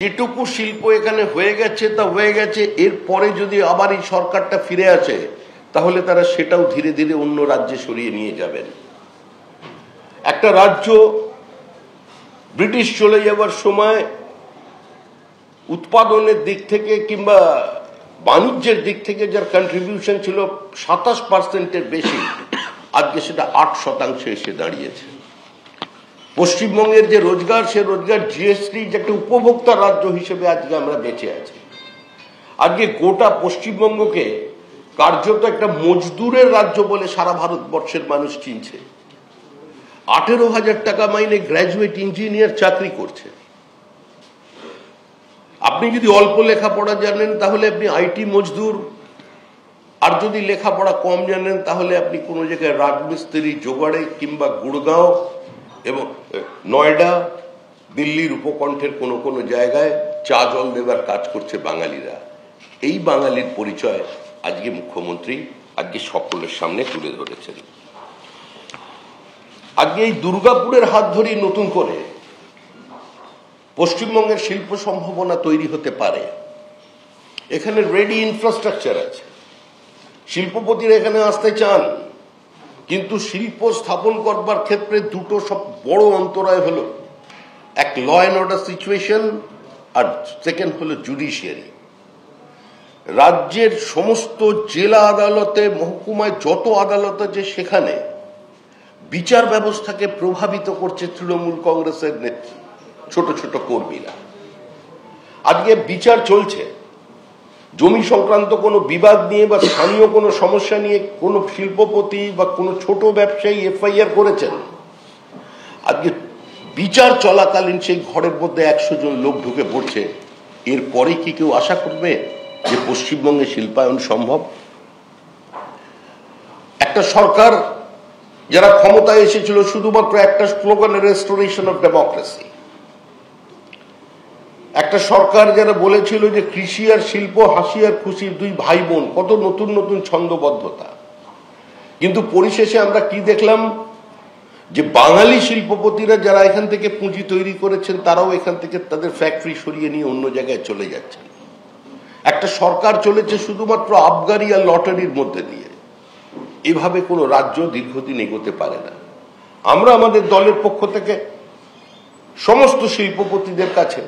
যেটুকু শিল্প এখানে হয়ে গেছে তা হয়ে গেছে, এরপরে যদি আবার এই সরকারটা ফিরে আসে তাহলে তারা সেটাও ধীরে ধীরে অন্য রাজ্যে সরিয়ে নিয়ে যাবেন। একটা রাজ্য ব্রিটিশ চলে যাওয়ার সময় উৎপাদনের দিক থেকে কিংবা বাণিজ্যের দিক থেকে যার কন্ট্রিবিউশন ছিল 27%-এর বেশি, আজকে সেটা 8% এসে দাঁড়িয়েছে। পশ্চিমবঙ্গের যে রোজগার, সে রোজগার জিএসটি যে একটা উপভোক্তা রাজ্য হিসেবে আজকে আমরা বেঁচে আছি। আজকে গোটা পশ্চিমবঙ্গকে কার্যত একটা মজদুরের রাজ্য বলে সারা ভারতবর্ষের মানুষ চিনছে। 18,000 টাকা মাইনে গ্র্যাজুয়েট ইঞ্জিনিয়ার চাকরি করছে। আপনি যদি অল্প লেখাপড়া জানেন তাহলে আপনি আইটি মজদুর, আর যদি লেখাপড়া কম জানেন তাহলে আপনি কোনো জায়গায় রাজমিস্ত্রি জোগাড়ে কিংবা গুড়গাঁও এবং নয়ডা, দিল্লির উপকণ্ঠের কোনো কোনো জায়গায় চা জল দেবার কাজ করছে বাঙালিরা। এই বাঙালির পরিচয় আজকে মুখ্যমন্ত্রী আজকে সকলের সামনে তুলে ধরেছেন। আজকে এই দুর্গাপুরের হাত ধরেই নতুন করে পশ্চিমবঙ্গের শিল্প সম্ভাবনা তৈরি হতে পারে। এখানে রেডি ইনফ্রাস্ট্রাকচার আছে, শিল্পপতিরা এখানে আসতে চান, কিন্তু শিল্প স্থাপন করবার ক্ষেত্রে দুটো সব বড় অন্তরায় হলো, এক ল অ্যান্ড অর্ডার সিচুয়েশন, আর সেকেন্ড হলো জুডিশিয়ারি। রাজ্যের সমস্ত জেলা আদালতে, মহকুমায় যত আদালত আছে সেখানে বিচার ব্যবস্থাকে প্রভাবিত করছে তৃণমূল কংগ্রেসের ছোট ছোট কর্মীরা। আজকে বিচার চলছে, জমি সংক্রান্ত কোনো বিবাদ নিয়ে বা স্থানীয় কোনো সমস্যা নিয়ে কোনো শিল্পপতি বা কোনো ছোট ব্যবসায়ী এফআইআর করেছেন, আজকে বিচার চলাকালীন সেই ঘরের মধ্যে 100 জন লোক ঢুকে পড়ছে। এরপরে কি কেউ আশা করবে যে পশ্চিমবঙ্গে শিল্পায়ন সম্ভব? একটা সরকার যারা ক্ষমতায় এসেছিল শুধুমাত্র একটা স্লোগানে, রেস্টোরেশন অফ ডেমোক্রেসি। একটা সরকার যারা বলেছিল যে কৃষি আর শিল্প হাসি আর খুশির দুই ভাই বোন, কত নতুন নতুন ছন্দবদ্ধতা। কিন্তু পরিশেষে আমরা কি দেখলাম, যে বাঙালি শিল্পপতিরা যারা এখান থেকে পুঁজি তৈরি করেছেন তারাও এখান থেকে তাদের ফ্যাক্টরি সরিয়ে নিয়ে অন্য জায়গায় চলে যাচ্ছেন। একটা সরকার চলেছে শুধুমাত্র আবগারি আর লটারির মধ্যে দিয়ে। এভাবে কোনো রাজ্য দীর্ঘদিন এগোতে পারে না। আমরা আমাদের দলের পক্ষ থেকে সমস্ত শিল্পপতিদের কাছে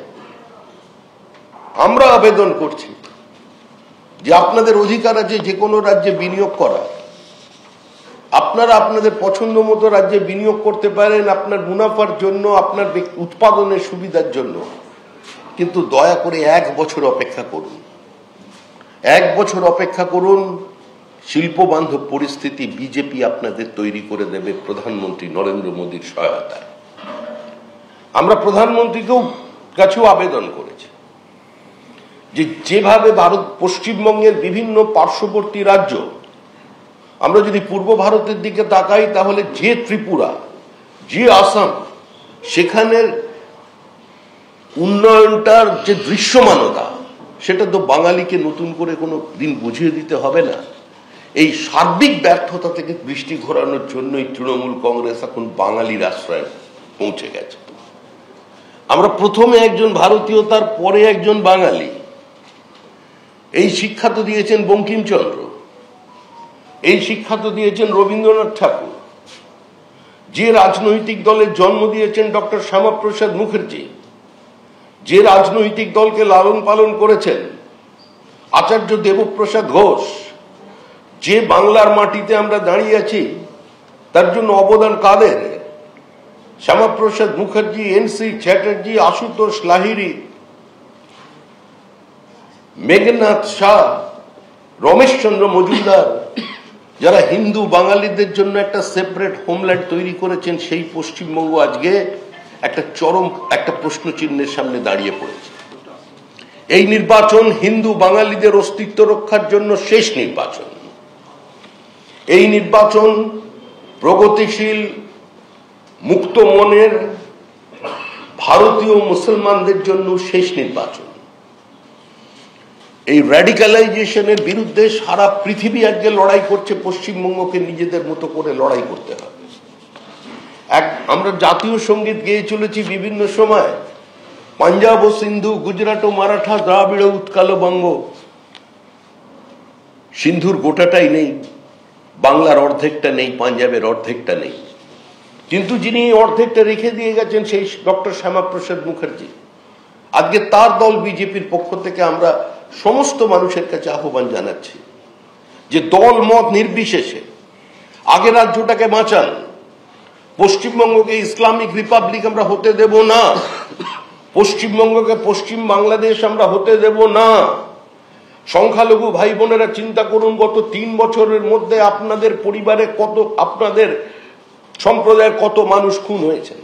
আমরা আবেদন করছি যে আপনাদের অধিকার আছে যে কোনো রাজ্যে বিনিয়োগ করা। আপনারা আপনাদের পছন্দ মতো রাজ্যে বিনিয়োগ করতে পারেন আপনার মুনাফার জন্য, আপনার উৎপাদনের সুবিধার জন্য, কিন্তু দয়া করে 1 বছর অপেক্ষা করুন। 1 বছর অপেক্ষা করুন। শিল্প বান্ধব পরিস্থিতি বিজেপি আপনাদের তৈরি করে দেবে প্রধানমন্ত্রী নরেন্দ্র মোদীর সহায়তায়। আমরা প্রধানমন্ত্রীকেও কাছেও আবেদন করেছি যে যেভাবে ভারত পশ্চিমবঙ্গের বিভিন্ন পার্শ্ববর্তী রাজ্য, আমরা যদি পূর্ব ভারতের দিকে তাকাই তাহলে যে ত্রিপুরা, যে আসাম, সেখানের উন্নয়নটার যে দৃশ্যমানতা, সেটা তো বাঙালিকে নতুন করে কোনো দিন বুঝিয়ে দিতে হবে না। এই সার্বিক ব্যর্থতা থেকে দৃষ্টি ঘোরানোর জন্যই তৃণমূল কংগ্রেস এখন বাঙালির আশ্রয়ে পৌঁছে গেছে। আমরা প্রথমে একজন ভারতীয়, তার পরে একজন বাঙালি, এই শিক্ষা তো দিয়েছেন বঙ্কিমচন্দ্র, এই শিক্ষা তো দিয়েছেন রবীন্দ্রনাথ ঠাকুর, যে রাজনৈতিক দলের জন্ম দিয়েছেন ডক্টর শ্যামাপ্রসাদ মুখার্জি, যে রাজনৈতিক দলকে লালন পালন করেছেন আচার্য দেবপ্রসাদ ঘোষ, যে বাংলার মাটিতে আমরা দাঁড়িয়ে আছি তার জন্য অবদান কাদের? শ্যামাপ্রসাদ মুখার্জি, এনসি চ্যাটার্জি, আশুতোষ লাহিড়ী, মেঘনাথ শাহ, রমেশচন্দ্র মজুমদার, যারা হিন্দু বাঙালিদের জন্য একটা সেপারেট হোমল্যান্ড তৈরি করেছেন। সেই পশ্চিমবঙ্গ আজকে একটা চরম একটা প্রশ্নচিহ্নের সামনে দাঁড়িয়ে পড়েছে। এই নির্বাচন হিন্দু বাঙালিদের অস্তিত্ব রক্ষার জন্য শেষ নির্বাচন। এই নির্বাচন প্রগতিশীল, মুক্ত মনের ভারতীয় মুসলমানদের জন্য শেষ নির্বাচন। এই র্যাডিক্যালাইজেশনের বিরুদ্ধে সারা পৃথিবী আজকে লড়াই করছে, পশ্চিমবঙ্গকে নিজেদের মতো করে লড়াই করতে হবে। আমরা জাতীয় সঙ্গীত গেয়ে চলেছি বিভিন্ন সময়, পাঞ্জাব ও সিন্ধু, গুজরাট ও মারাঠা, দ্রাবিড় ও উৎকাল বঙ্গ। সিন্ধুর গোটাটাই নেই, বাংলার অর্ধেকটা নেই, পাঞ্জাবের অর্ধেকটা নেই। কিন্তু যিনি এই অর্ধেকটা রেখে দিয়ে গেছেন সেই ডক্টর শ্যামাপ্রসাদ মুখার্জি। আজকে তার দল বিজেপির পক্ষ থেকে আমরা সমস্ত মানুষের কাছে আহ্বান জানাচ্ছি যে দল মত নির্বিশেষে আগে রাজ্যটাকে বাঁচান। পশ্চিমবঙ্গকে ইসলামিক রিপাবলিক আমরা হতে দেব না, পশ্চিমবঙ্গকে পশ্চিম বাংলাদেশ আমরা হতে দেব না। সংখ্যালঘু ভাই বোনেরা চিন্তা করুন, গত 3 বছরের মধ্যে আপনাদের পরিবারে কত, আপনাদের সম্প্রদায়ের কত মানুষ খুন হয়েছেন।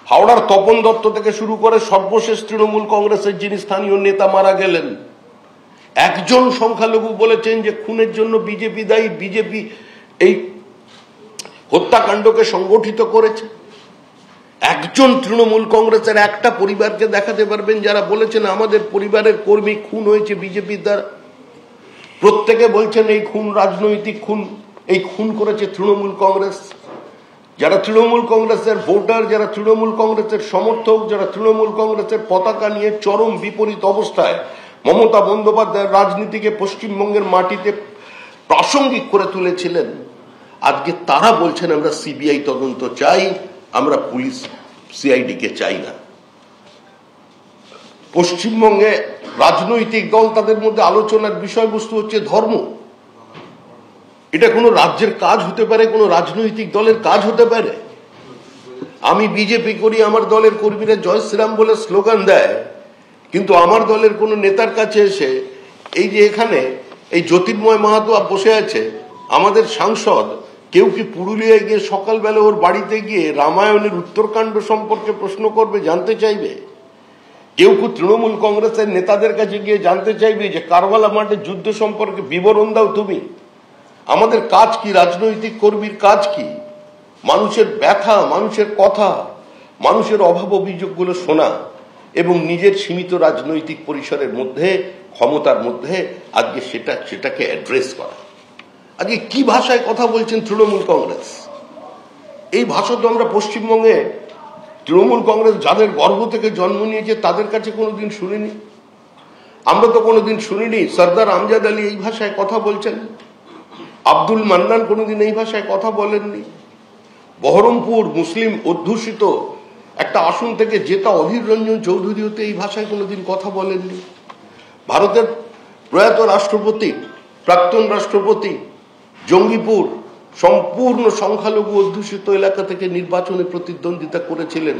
হাওড়ার তপন দত্ত থেকে শুরু করে সর্বশেষ তৃণমূল কংগ্রেসের যিনি স্থানীয় নেতা মারা গেলেন, একজন সংখ্যালঘু বলেছেন যে খুনের জন্য বিজেপি দায়ী, বিজেপি এই হত্যাকাণ্ডকে সংগঠিত করেছে। একজন তৃণমূল কংগ্রেসের একটা পরিবারকে দেখাতে পারবেন যারা বলেছেন আমাদের পরিবারের কর্মী খুন হয়েছে বিজেপির দ্বারা? প্রত্যেকে বলছেন এই খুন রাজনৈতিক খুন, এই খুন করেছে তৃণমূল কংগ্রেস। যারা তৃণমূল কংগ্রেসের ভোটার, যারা তৃণমূল কংগ্রেসের সমর্থক, যারা তৃণমূল কংগ্রেসের পতাকা নিয়ে চরম বিপরীত অবস্থায় মমতা বন্দ্যোপাধ্যায়ের রাজনীতিকে পশ্চিমবঙ্গের মাটিতে প্রাসঙ্গিক করে তুলেছিলেন, আজকে তারা বলছেন আমরা সিবিআই তদন্ত চাই, আমরা পুলিশ সিআইডি কে চাই না। পশ্চিমবঙ্গে রাজনৈতিক দল তাদের মধ্যে আলোচনার বিষয়বস্তু হচ্ছে ধর্ম। এটা কোনো রাজ্যের কাজ হতে পারে, কোনো রাজনৈতিক দলের কাজ হতে পারে? আমি বিজেপি করি, আমার দলের কর্মীরা জয় শ্রীরাম বলে স্লোগান দেয়, কিন্তু আমার দলের কোনো নেতার কাছে এসে এই যে এখানে এই জ্যোতির্ময় মাহাতো বসে আছে আমাদের সাংসদ, কেউ কি পুরুলিয়ায় গিয়ে সকালবেলা ওর বাড়িতে গিয়ে রামায়ণের উত্তরকাণ্ড সম্পর্কে প্রশ্ন করবে, জানতে চাইবে? কেউ কি তৃণমূল কংগ্রেসের নেতাদের কাছে গিয়ে জানতে চাইবে যে কারবালা মাঠের যুদ্ধ সম্পর্কে বিবরণ দাও তুমি? আমাদের কাজ কি? রাজনৈতিক কর্মীর কাজ কি? মানুষের ব্যথা, মানুষের কথা, মানুষের অভাব অভিযোগগুলো শোনা এবং নিজের সীমিত রাজনৈতিক পরিসরের মধ্যে, ক্ষমতার মধ্যে আজকে সেটাকে অ্যাড্রেস করা। আজকে কি ভাষায় কথা বলছেন তৃণমূল কংগ্রেস? এই ভাষা তো আমরা পশ্চিমবঙ্গে তৃণমূল কংগ্রেস যাদের গর্ভ থেকে জন্ম নিয়েছে তাদের কাছে কোনোদিন শুনিনি। আমরা তো কোনোদিন শুনিনি সর্দার আমজাদ আলী এই ভাষায় কথা বলছেন, আব্দুল মান্নান কোনোদিন এই ভাষায় কথা বলেননি। বহরমপুর মুসলিম অধ্যুষিত একটা আসন থেকে জেতা অধীর রঞ্জন চৌধুরী হতে এই ভাষায় কোনোদিন কথা বলেননি। ভারতের প্রয়াত রাষ্ট্রপতি, প্রাক্তন রাষ্ট্রপতি জঙ্গিপুর সম্পূর্ণ সংখ্যালঘু অধ্যুষিত এলাকা থেকে নির্বাচনে প্রতিদ্বন্দ্বিতা করেছিলেন,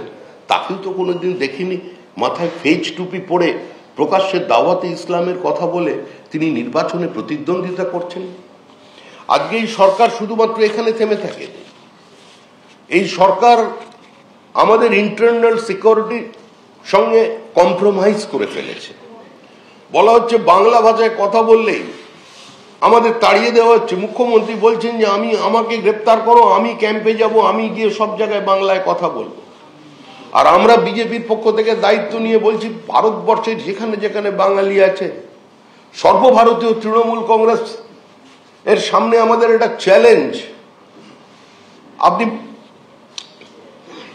তাকেও তো কোনোদিন দেখিনি মাথায় ফেজ টুপি পরে প্রকাশ্যে দাওয়াতে ইসলামের কথা বলে তিনি নির্বাচনে প্রতিদ্বন্দ্বিতা করছেন। আজকে এই সরকার শুধুমাত্র এখানে থেমে থাকে, এই সরকার আমাদের ইন্টারনাল সিকিউরিটির সঙ্গে কম্প্রোমাইজ করে ফেলেছে। বলা হচ্ছে বাংলা ভাষায় কথা বললেই আমাদের তাড়িয়ে দেওয়া হচ্ছে। মুখ্যমন্ত্রী বলছেন যে আমাকে গ্রেপ্তার করো, আমি ক্যাম্পে যাব, আমি গিয়ে সব জায়গায় বাংলায় কথা বলবো। আর আমরা বিজেপির পক্ষ থেকে দায়িত্ব নিয়ে বলছি ভারতবর্ষে যেখানে যেখানে বাঙালি আছে, সর্বভারতীয় তৃণমূল কংগ্রেস এর সামনে আমাদের এটা চ্যালেঞ্জ। আপনি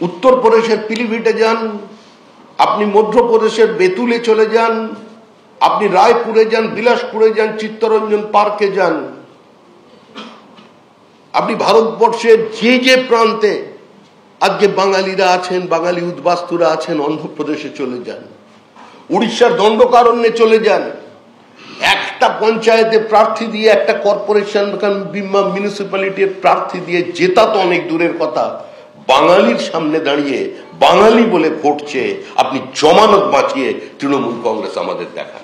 উত্তরপ্রদেশের পিলিভিটে যান, আপনি মধ্যপ্রদেশের বেতুলে চলে যান, আপনি রায়পুরে যান, বিলাসপুরে যান, চিত্তরঞ্জন পার্কে যান, আপনি ভারতবর্ষের যে প্রান্তে আজকে বাঙালিরা আছেন, বাঙালি উদ্বাস্তুরা আছেন, অন্ধ্রপ্রদেশে চলে যান, উড়িষ্যার দণ্ডকারণ্যে চলে যান, একটা পঞ্চায়েতে প্রার্থী দিয়ে, একটা কর্পোরেশন মিউনিসিপ্যালিটির প্রার্থী দিয়ে জেতা তো অনেক দূরের কথা, বাঙালির সামনে দাঁড়িয়ে বাঙালি বলে ভোট চেয়ে আপনি জমানত বাঁচিয়ে তৃণমূল কংগ্রেস আমাদের দেখান।